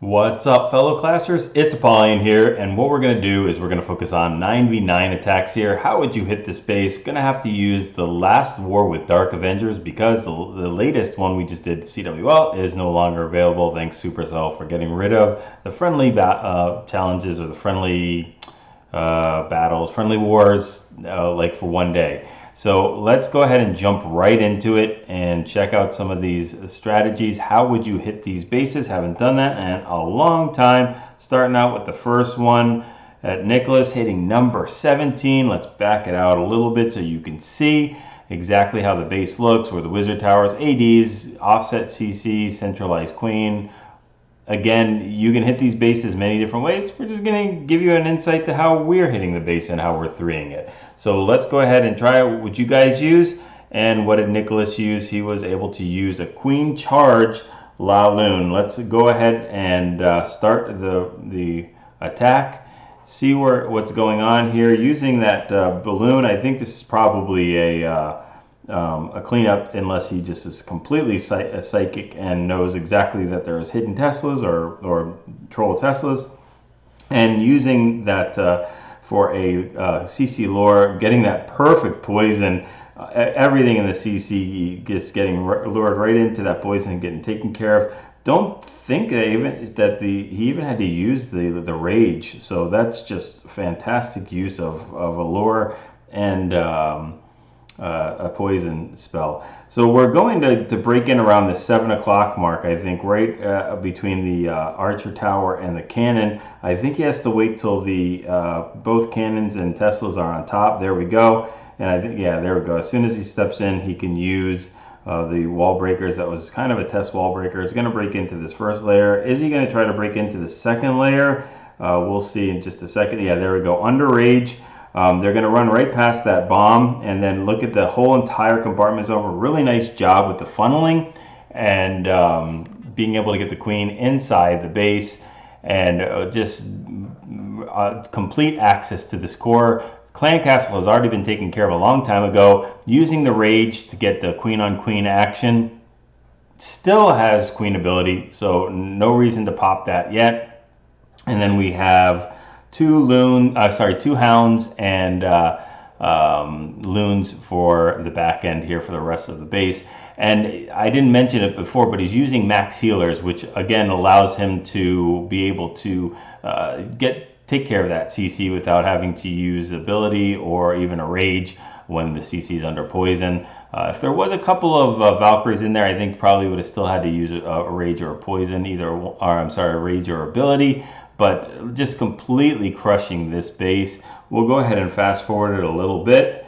What's up, fellow classers? It's Apollyon here, and what we're going to do is we're going to focus on 9v9 attacks here. How would you hit this base? Going to have to use the last war with Darc Avengers because the latest one we just did, CWL, is no longer available. Thanks Supercell for getting rid of the friendly challenges or the friendly battles, friendly wars, like for one day. So let's go ahead and jump right into it and check out some of these strategies. How would you hit these bases? Haven't done that in a long time. Starting out with the first one at Nicholas, hitting number 17. Let's back it out a little bit so you can see exactly how the base looks, where the wizard towers, ADs, offset CC, centralized queen. Again, you can hit these bases many different ways. We're just going to give you an insight to how we're hitting the base and how we're threeing it. So let's go ahead and try what you guys use. And what did Nicholas use? He was able to use a queen charge La Lune. Let's go ahead and start the attack. See what's going on here. Using that balloon, I think this is probably a cleanup, unless he just is completely psychic and knows exactly that there's hidden Teslas or troll Teslas, and using that for a CC lure, getting that perfect poison. Everything in the CC gets getting lured right into that poison and getting taken care of. Don't think that he even had to use the rage, so that's just fantastic use of a lure and a poison spell. So we're going to break in around the 7 o'clock mark, I think, right between the archer tower and the cannon. I think he has to wait till the both cannons and Teslas are on top. There we go. And I think, yeah, there we go. As soon as he steps in, he can use the wall breakers. That was kind of a test wall breaker. He's going to break into this first layer. Is he going to try to break into the second layer? We'll see in just a second. Yeah, there we go. Under rage. They're going to run right past that bomb, and then look at the whole entire compartment's over. Really nice job with the funneling and being able to get the queen inside the base and just complete access to this core. Clan Castle has already been taken care of a long time ago. Using the rage to get the queen on queen action. Still has queen ability, so no reason to pop that yet. And then we have two hounds and loons for the back end here for the rest of the base. And I didn't mention it before, but he's using max healers, which again allows him to be able to take care of that CC without having to use ability or even a rage when the CC is under poison. If there was a couple of Valkyries in there, I think probably would have still had to use a rage or a poison, a rage or ability. But just completely crushing this base. We'll go ahead and fast forward it a little bit,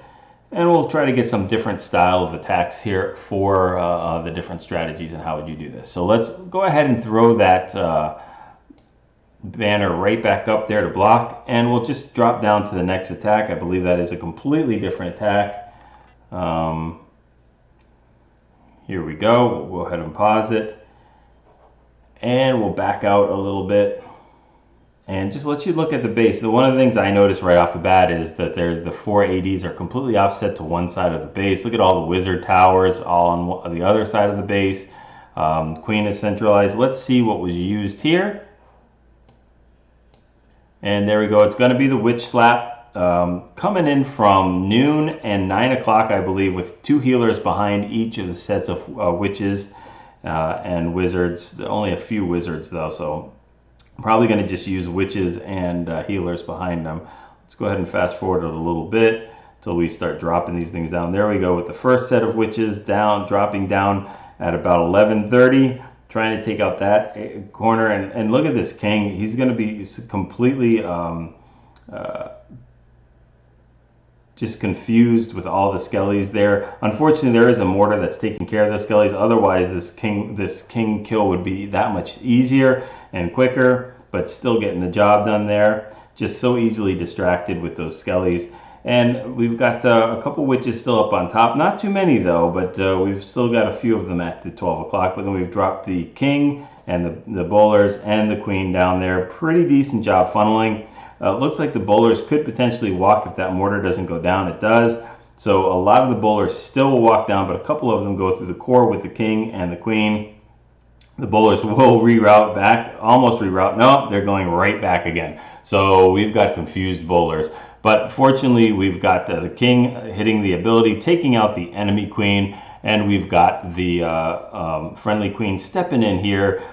and we'll try to get some different style of attacks here for the different strategies and how would you do this. So let's go ahead and throw that banner right back up there to block, and we'll just drop down to the next attack. I believe that is a completely different attack. Here we go. We'll go ahead and pause it, and we'll back out a little bit. And just let you look at the base. One of the things I noticed right off the bat is that the 4 ADs are completely offset to one side of the base. Look at all the wizard towers all on the other side of the base. Queen is centralized. Let's see what was used here. And there we go. It's going to be the witch slap. Coming in from noon and 9 o'clock, I believe, with 2 healers behind each of the sets of witches and wizards. Only a few wizards though, so probably going to just use witches and healers behind them. Let's go ahead and fast forward it a little bit until we start dropping these things down. There we go with the first set of witches dropping down at about 11:30, trying to take out that corner. And look at this king. He's going to be completely just confused with all the skellies there. Unfortunately, there is a mortar that's taking care of the skellies. Otherwise, this king kill would be that much easier and quicker, but still getting the job done there. Just so easily distracted with those skellies. And we've got a couple witches still up on top. Not too many though, but we've still got a few of them at the 12 o'clock. But then we've dropped the king and the bowlers and the queen down there. Pretty decent job funneling. Looks like the bowlers could potentially walk if that mortar doesn't go down. It does. So a lot of the bowlers still will walk down, but a couple of them go through the core with the king and the queen. the bowlers will reroute back, almost reroute. No, they're going right back again. So we've got confused bowlers. But fortunately, we've got the king hitting the ability, taking out the enemy queen, and we've got the friendly queen stepping in here,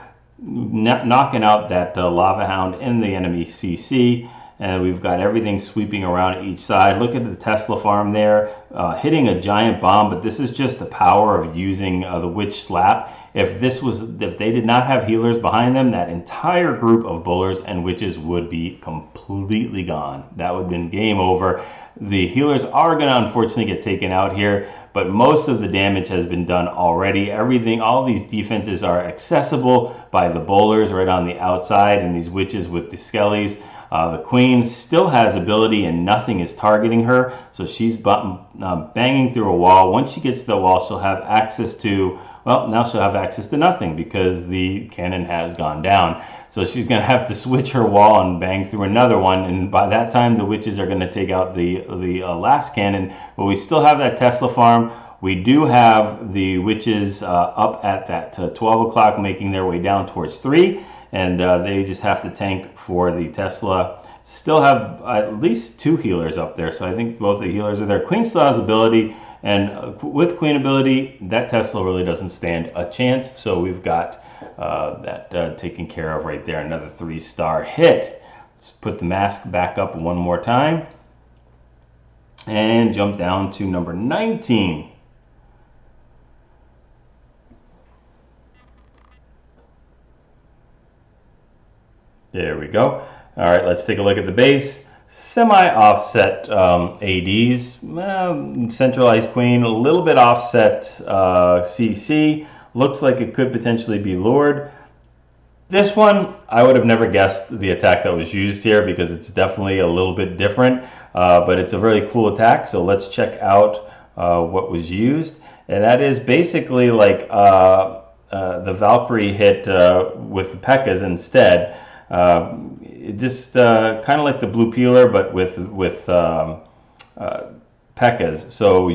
knocking out that lava hound in the enemy CC. And we've got everything sweeping around each side. Look at the Tesla farm there, hitting a giant bomb, but this is just the power of using the witch slap. If they did not have healers behind them, that entire group of bowlers and witches would be completely gone. That would have been game over. The healers are going to unfortunately get taken out here, but most of the damage has been done already. Everything, all these defenses are accessible by the bowlers right on the outside, and these witches with the skellies. The queen still has ability and nothing is targeting her, so she's banging through a wall. Once she gets to the wall, she'll have access to, well, now she'll have access to nothing because the cannon has gone down. So she's going to have to switch her wall and bang through another one, and by that time the witches are going to take out the last cannon. But we still have that Tesla farm. We do have the witches up at that 12 o'clock making their way down towards 3. And they just have to tank for the Tesla. Still have at least 2 healers up there, so I think both the healers are there. Queen still has ability, and with Queen ability, that Tesla really doesn't stand a chance, so we've got that taken care of right there. Another 3-star hit. Let's put the mask back up one more time, and jump down to number 19. There we go. All right, let's take a look at the base. Semi-offset ADs, centralized queen, a little bit offset CC. Looks like it could potentially be lured. This one, I would have never guessed the attack that was used here because it's definitely a little bit different, but it's a very cool attack. So let's check out what was used. And that is basically like the Valkyrie hit with the P.E.K.K.A.s instead. Just kind of like the blue peeler, but with P.E.K.K.A.s. So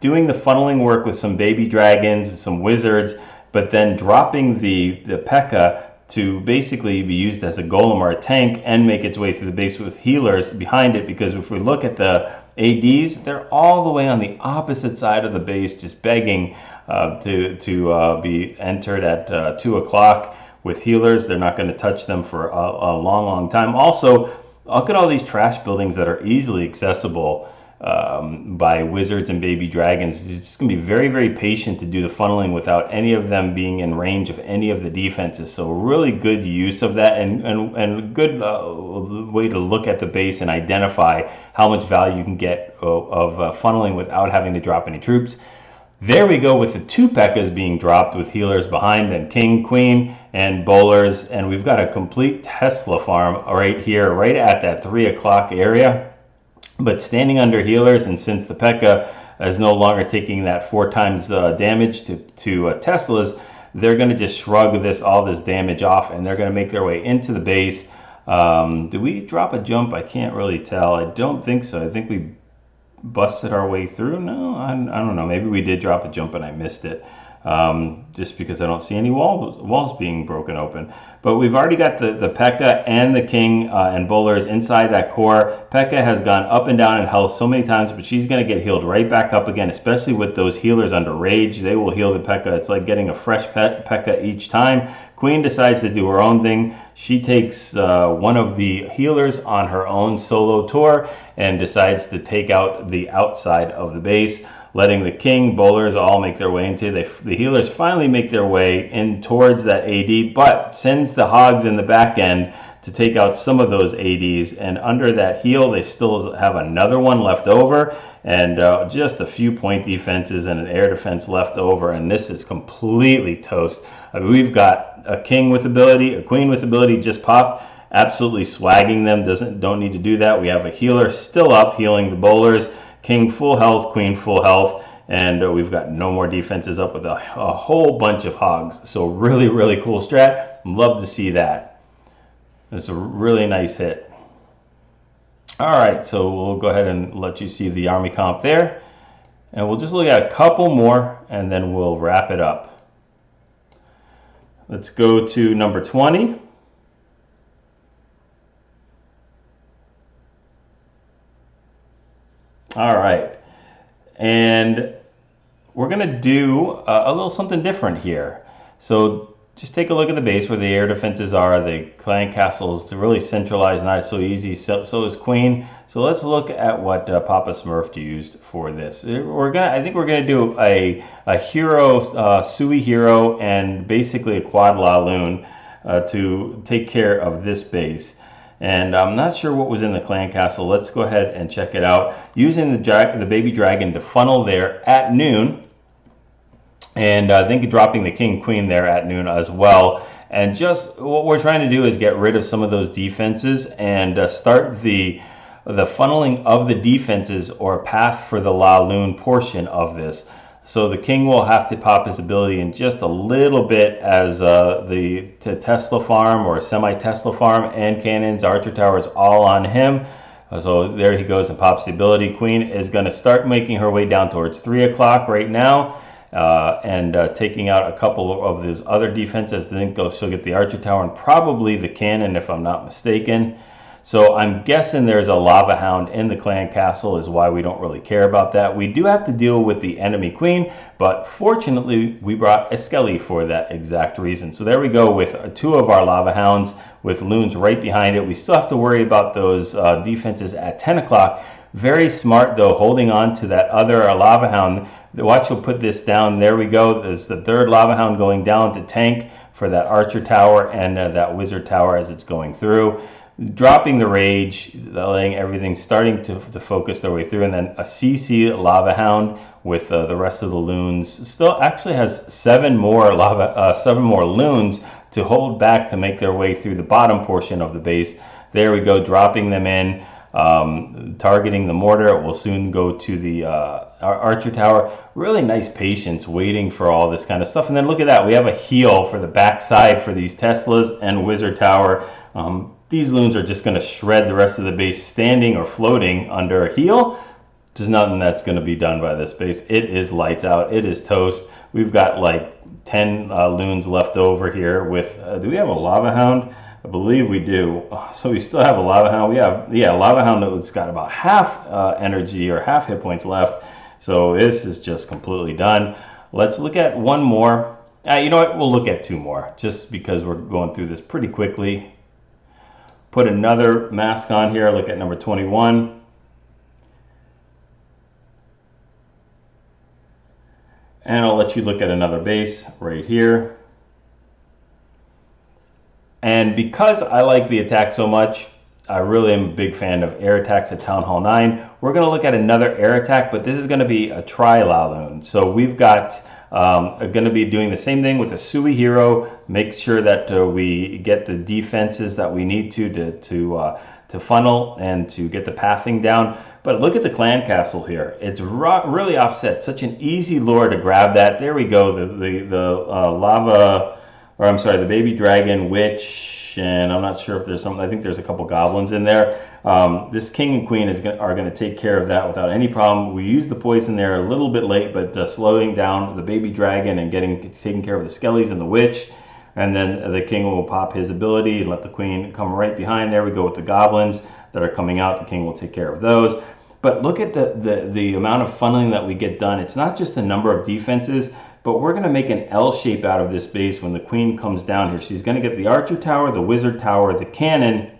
doing the funneling work with some baby dragons and some wizards, but then dropping the P.E.K.K.A. to basically be used as a golem or a tank and make its way through the base with healers behind it. Because if we look at the ADs, they're all the way on the opposite side of the base, just begging to be entered at 2 o'clock. With healers, they're not going to touch them for a long time. Also, look at all these trash buildings that are easily accessible by wizards and baby dragons. It's just going to be very patient to do the funneling without any of them being in range of any of the defenses. So really good use of that, and good way to look at the base and identify how much value you can get of funneling without having to drop any troops. There we go with the 2 P.E.K.K.A.s being dropped with healers behind and king, queen, and bowlers. And we've got a complete Tesla farm right here, right at that 3 o'clock area. But standing under healers, and since the P.E.K.K.A. is no longer taking that 4 times damage to Teslas, they're going to just shrug all this damage off, and they're going to make their way into the base. Did we drop a jump? I can't really tell. I don't think so. I think we busted our way through. No, I don't know. Maybe we did drop a jump and I missed it, just because I don't see any walls being broken open. But we've already got the P.E.K.K.A. and the king and bowlers inside that core. P.E.K.K.A. has gone up and down in health so many times, but she's going to get healed right back up again, especially with those healers under rage. They will heal the P.E.K.K.A. It's like getting a fresh P.E.K.K.A. each time. Queen decides to do her own thing. She takes one of the healers on her own solo tour and decides to take out the outside of the base, letting the king, bowlers all make their way into. The healers finally make their way in towards that AD, but sends the hogs in the back end to take out some of those ADs. And under that heal, they still have another one left over, and just a few point defenses and an air defense left over. And this is completely toast. I mean, we've got a king with ability, a queen with ability just popped, absolutely swagging them. Don't need to do that. We have a healer still up healing the bowlers. King full health, queen full health, and we've got no more defenses up with a whole bunch of hogs. So really cool strat. Love to see that. It's a really nice hit. All right, so we'll go ahead and let you see the army comp there, and we'll just look at a couple more and then we'll wrap it up. Let's go to number 20. All right. And we're going to do a little something different here. So just take a look at the base where the air defenses are. The clan castles to really centralize, not so easy. So is queen. So let's look at what Papa Smurf used for this. I think we're gonna do a hero, Sui hero, and basically a quad Laloon to take care of this base. And I'm not sure what was in the clan castle. Let's go ahead and check it out. Using the baby dragon to funnel there at noon. And I think dropping the king queen there at noon as well. And just what we're trying to do is get rid of some of those defenses and start the funneling of the defenses or path for the Laloon portion of this. So the king will have to pop his ability in just a little bit as the Tesla farm or semi-Tesla farm and cannons, archer towers all on him. So there he goes and pops the ability. Queen is going to start making her way down towards 3 o'clock right now. And taking out a couple of those other defenses. Then she'll get the archer tower and probably the cannon if I'm not mistaken. So I'm guessing there's a lava hound in the clan castle is why we don't really care about that. We do have to deal with the enemy queen, but fortunately we brought a skelly for that exact reason. So there we go with two of our lava hounds with loons right behind it. We still have to worry about those defenses at 10 o'clock. Very smart though, holding on to that other lava hound. Watch, we'll put this down. There we go. There's the third lava hound going down to tank for that archer tower and that wizard tower as it's going through. Dropping the rage, letting everything starting to focus their way through, and then a CC lava hound with the rest of the loons. Still actually has seven more loons to hold back to make their way through the bottom portion of the base. There we go, dropping them in. Targeting the mortar. It will soon go to the archer tower. Really nice patience waiting for all this kind of stuff. And then look at that, we have a heal for the backside for these Teslas and wizard tower. These loons are just going to shred the rest of the base standing or floating under a heal. There's nothing that's going to be done by this base. It is lights out. It is toast. We've got like 10 loons left over here with, do we have a lava hound? I believe we do. So we still have a lava hound. We have, yeah, a lava hound that's got about half energy or half hit points left. So this is just completely done. Let's look at one more. You know what? We'll look at two more just because we're going through this pretty quickly. Put another mask on here. Look at number 21. And I'll let you look at another base right here. And because I like the attack so much, I really am a big fan of air attacks at Town Hall 9. We're going to look at another air attack, but this is going to be a tri-Laloon. So we've got going to be doing the same thing with a Sui hero. Make sure that we get the defenses that we need to funnel and to get the pathing down. But look at the clan castle here. It's really offset. Such an easy lure to grab that. There we go. The baby dragon, witch, and I'm not sure if there's something. I think there's a couple goblins in there. This king and queen are going to take care of that without any problem. We used the poison there a little bit late, but slowing down the baby dragon and taking care of the skellies and the witch. And then the king will pop his ability and let the queen come right behind. There we go with the goblins that are coming out. The king will take care of those. But look at the amount of funneling that we get done. It's not just a number of defenses, but we're going to make an L shape out of this base when the queen comes down here. She's going to get the archer tower, the wizard tower, the cannon,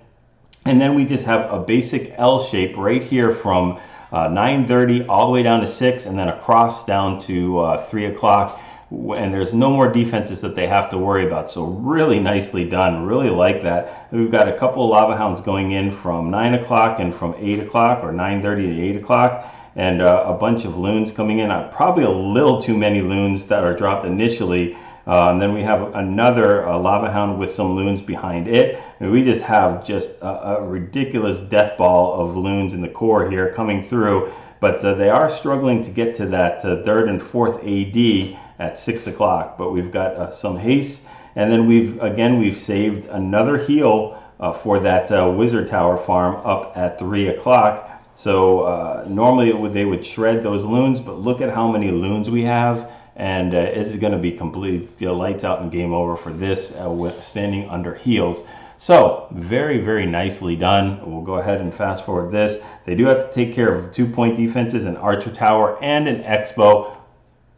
and then we just have a basic L shape right here from 9:30 all the way down to 6 and then across down to 3 o'clock. And there's no more defenses that they have to worry about. So really nicely done. Really like that. We've got a couple of lava hounds going in from 9 o'clock and from 8 o'clock or 9:30 to 8 o'clock. And a bunch of loons coming in. Probably a little too many loons that are dropped initially. And then we have another lava hound with some loons behind it. And we just have a ridiculous death ball of loons in the core here coming through. But they are struggling to get to that third and fourth AD at 6 o'clock. But we've got some haste. And then we've saved another heal for that wizard tower farm up at 3 o'clock. So normally they would shred those loons, but look at how many loons we have and it's going to be completely lights out and game over for this standing under heals. So very nicely done. We'll go ahead and fast forward this. They do have to take care of 2-point defenses, an archer tower and an X-bow,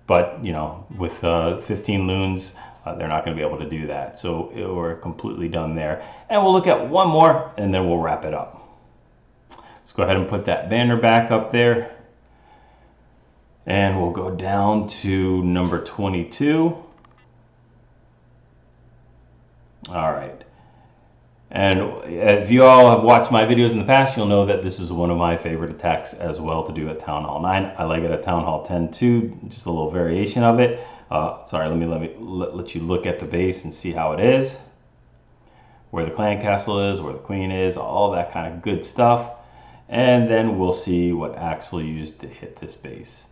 but you know, with 15 loons, they're not going to be able to do that. So we're completely done there. And we'll look at one more and then we'll wrap it up. Let's go ahead and put that banner back up there. And we'll go down to number 22. All right. And if you all have watched my videos in the past, you'll know that this is one of my favorite attacks as well to do at Town Hall 9. I like it at Town Hall 10 too, just a little variation of it. Sorry, let you look at the base and see how it is. Where the clan castle is, where the queen is, all that kind of good stuff. And then we'll see what actually used to hit this base.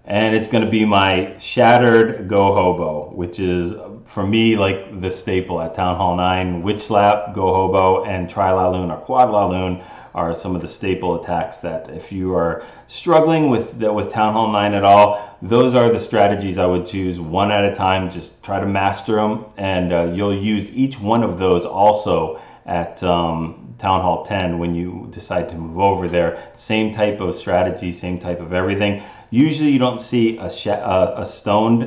And it's going to be my shattered Go Hobo, which is for me like the staple at Town Hall 9. Witch Slap, Go Hobo, and Tri-La Loon or Quad La Loon are some of the staple attacks that if you are struggling with Town Hall 9 at all, those are the strategies I would choose one at a time. Just try to master them, and you'll use each one of those also at Town Hall 10 when you decide to move over there. Same type of strategy, same type of everything. Usually you don't see a stoned,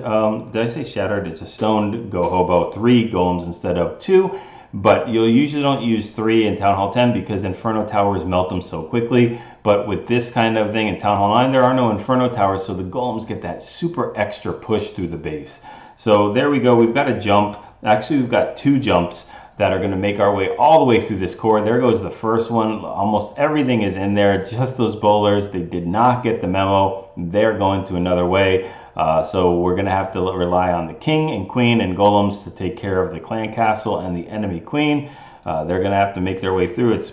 did I say shattered? It's a stoned Go Hobo, 3 golems instead of 2. But you'll usually don't use 3 in Town Hall 10 because Inferno Towers melt them so quickly. But with this kind of thing in Town Hall 9, there are no Inferno Towers, so the golems get that super extra push through the base. So there we go, we've got a jump. Actually, we've got 2 jumps that are going to make our way all the way through this core. There goes the first one. Almost everything is in there, just those bowlers. They did not get the memo. They're going to another way. So we're going to have to rely on the king and queen and golems to take care of the clan castle and the enemy queen. They're going to have to make their way through. It's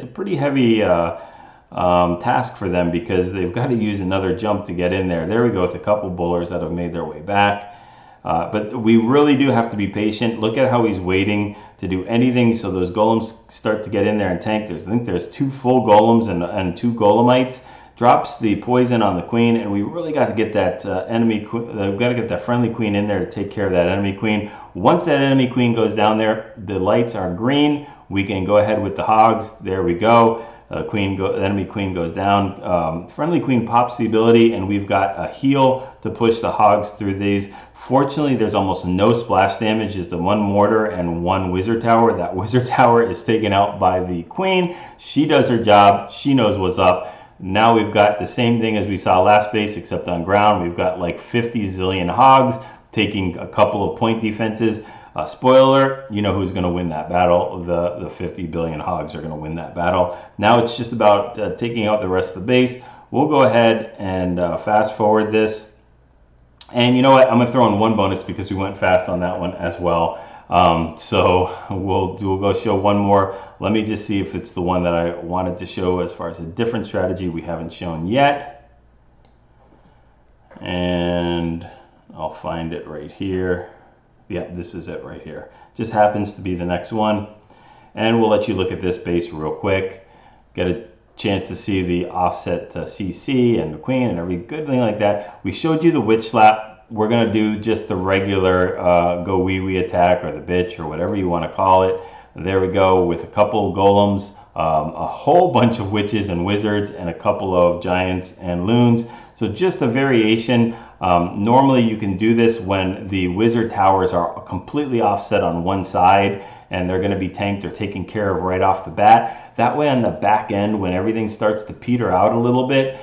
a pretty heavy task for them because they've got to use another jump to get in there. There we go with a couple bowlers that have made their way back. But we really do have to be patient. Look at how he's waiting to do anything so those golems start to get in there and tank. I think there's 2 full golems and 2 golemites. Drops the poison on the queen, and we really got to get that we've got to get that friendly queen in there to take care of that enemy queen. Once that enemy queen goes down there, the lights are green. We can go ahead with the hogs. There we go. The enemy queen goes down. Friendly queen pops the ability, and we've got a heal to push the hogs through these. Fortunately, there's almost no splash damage. Just the 1 mortar and 1 wizard tower. That wizard tower is taken out by the queen. She does her job. She knows what's up. Now we've got the same thing as we saw last base, except on ground. We've got like 50 zillion hogs taking a couple of point defenses. Spoiler, you know who's going to win that battle. The 50 billion hogs are going to win that battle. Now it's just about taking out the rest of the base. We'll go ahead and fast forward this. And you know what? I'm going to throw in 1 bonus because we went fast on that one as well. So we'll go show 1 more. Let me just see if it's the one that I wanted to show as far as a different strategy we haven't shown yet. And I'll find it right here. Yeah, this is it right here. Just happens to be the next one. And we'll let you look at this base real quick. Get a chance to see the offset CC and the queen and every good thing like that. We showed you the witch slap. We're going to do just the regular go wee wee attack or the bitch or whatever you want to call it. There we go with a couple of golems, a whole bunch of witches and wizards, and a couple of giants and loons. So just a variation. Normally you can do this when the wizard towers are completely offset on one side and they're going to be tanked or taken care of right off the bat. That way on the back end, when everything starts to peter out a little bit,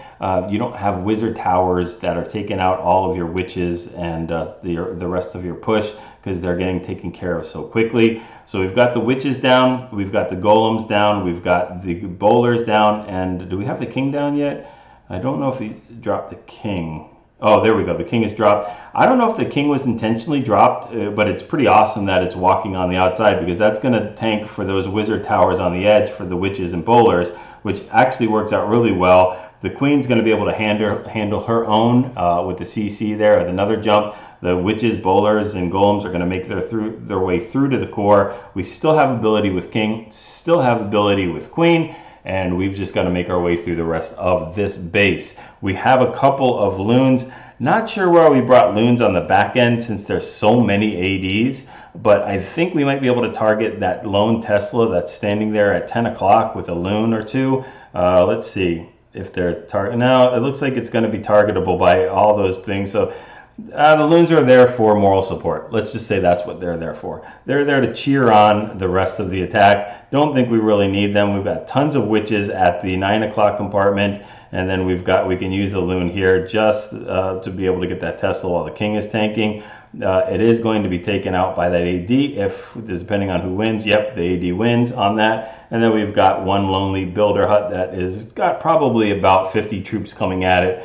you don't have wizard towers that are taking out all of your witches and the rest of your push because they're getting taken care of so quickly. So we've got the witches down, we've got the golems down, we've got the bowlers down, and do we have the king down yet? I don't know if he dropped the king. Oh, there we go. The king is dropped. I don't know if the king was intentionally dropped, but it's pretty awesome that it's walking on the outside because that's going to tank for those wizard towers on the edge for the witches and bowlers, which actually works out really well. The queen's going to be able to handle her own with the CC there with another jump. The witches, bowlers, and golems are going to make their way through to the core. We still have ability with king, still have ability with queen. and we've just got to make our way through the rest of this base. We have a couple of loons. Not sure why we brought loons on the back end since there's so many ADs, but I think we might be able to target that lone Tesla that's standing there at 10 o'clock with a loon or two. Let's see if they're now it looks like it's going to be targetable by all those things. So the loons are there for moral support. Let's just say that's what they're there for. They're there to cheer on the rest of the attack. Don't think we really need them. We've got tons of witches at the 9 o'clock compartment, and then we can use the loon here just to be able to get that Tesla while the king is tanking. It is going to be taken out by that AD, if depending on who wins. Yep, the AD wins on that. And then we've got one lonely builder hut that is got probably about 50 troops coming at it.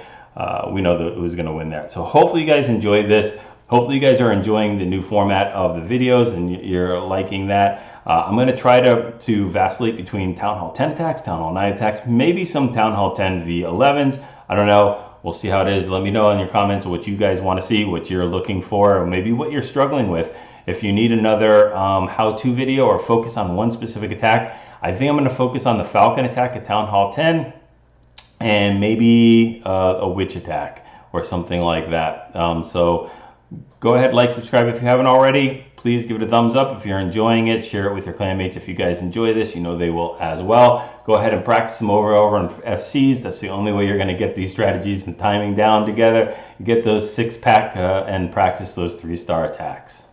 We know who's going to win that. So hopefully you guys enjoyed this. Hopefully you guys are enjoying the new format of the videos and you're liking that. I'm going to try to vacillate between Town Hall 10 attacks, Town Hall 9 attacks, maybe some Town Hall 10 V11s. I don't know. We'll see how it is. Let me know in your comments what you guys want to see, what you're looking for, or maybe what you're struggling with. If you need another how-to video or focus on one specific attack, I think I'm going to focus on the Falcon attack at Town Hall 10 and maybe a witch attack or something like that. So go ahead, like, subscribe if you haven't already. Please give it a thumbs up if you're enjoying it. Share it with your clanmates if you guys enjoy this. You know they will as well. Go ahead and practice them over on FCs. That's the only way you're going to get these strategies and timing down together. You get those 6-pack and practice those 3-star attacks.